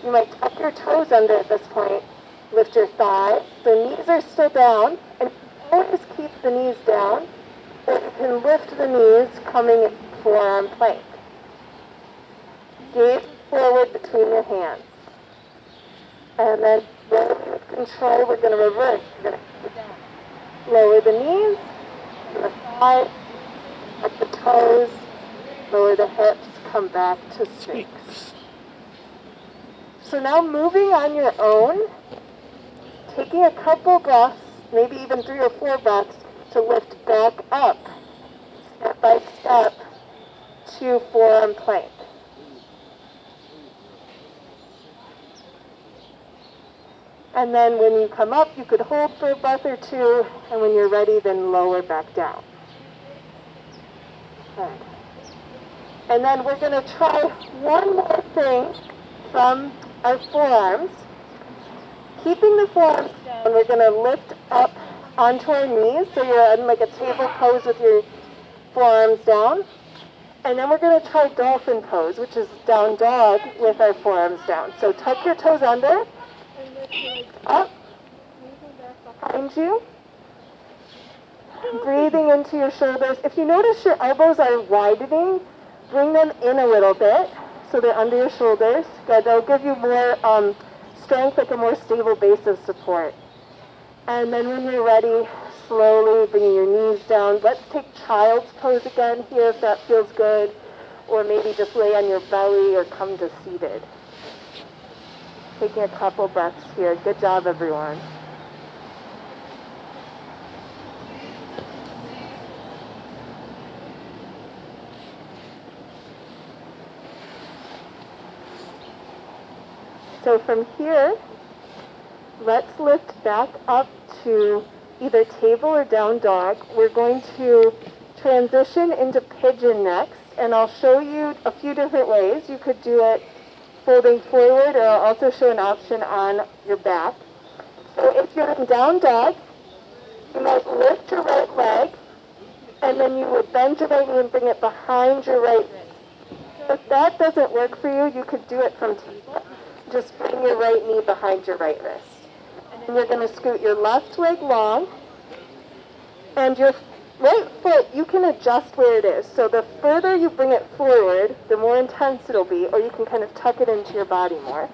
You might tuck your toes under at this point, lift your thighs. The knees are still down, and always keep the knees down, or you can lift the knees coming in forearm plank. Gaze forward between your hands. And then with control, we're going to reverse. We're going to lower the knees, the thighs, up the toes, lower the hips, come back to Sphinx. So now moving on your own, taking a couple breaths, maybe even 3 or 4 breaths, to lift back up, step by step, to forearm plank. And then when you come up, you could hold for a breath or 2, and when you're ready, then lower back down. Okay. And then we're going to try one more thing from our forearms. Keeping the forearms down, we're going to lift up onto our knees, so you're in like a table pose with your forearms down. And then we're going to try dolphin pose, which is down dog with our forearms down. So tuck your toes under, up, behind you, breathing into your shoulders. If you notice your elbows are widening, bring them in a little bit so they're under your shoulders. Good, that'll give you more strength, like a more stable base of support. And then when you're ready, slowly bringing your knees down. Let's take child's pose again here if that feels good, or maybe just lay on your belly or come to seated. Taking a couple breaths here. Good job, everyone. So from here, let's lift back up to either table or down dog. We're going to transition into pigeon next, and I'll show you a few different ways. You could do it folding forward, or I'll also show an option on your back. So if you're in down dog, you might lift your right leg, and then you would bend your right knee and bring it behind your right wrist. So if that doesn't work for you, you could do it from table. Just bring your right knee behind your right wrist. And then you're going to scoot your left leg long, and your right foot, you can adjust where it is. So the further you bring it forward, the more intense it'll be, or you can kind of tuck it into your body more.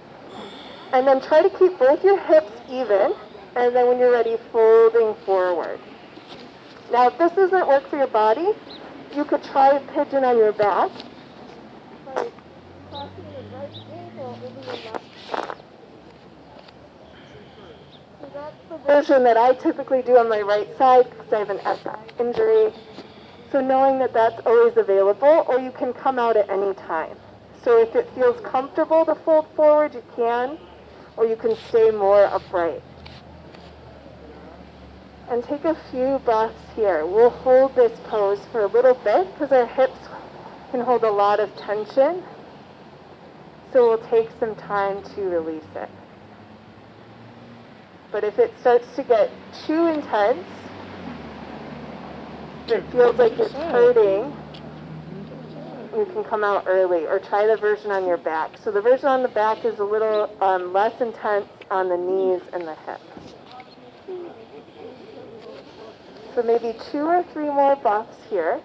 And then try to keep both your hips even, and then when you're ready, folding forward. Now, if this doesn't work for your body, you could try a pigeon on your back. Like crossing your right ankle over your left. So that's the version that I typically do on my right side because I have an SI injury. So knowing that that's always available, or you can come out at any time. So if it feels comfortable to fold forward, you can, or you can stay more upright. And take a few breaths here. We'll hold this pose for a little bit because our hips can hold a lot of tension. So we'll take some time to release it. But if it starts to get too intense, if it feels like it's hurting, you can come out early, or try the version on your back. So the version on the back is a little less intense on the knees and the hips. So maybe 2 or 3 more breaths here.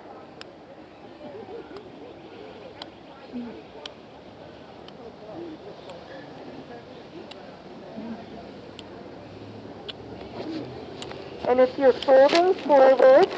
And if you're folding forward,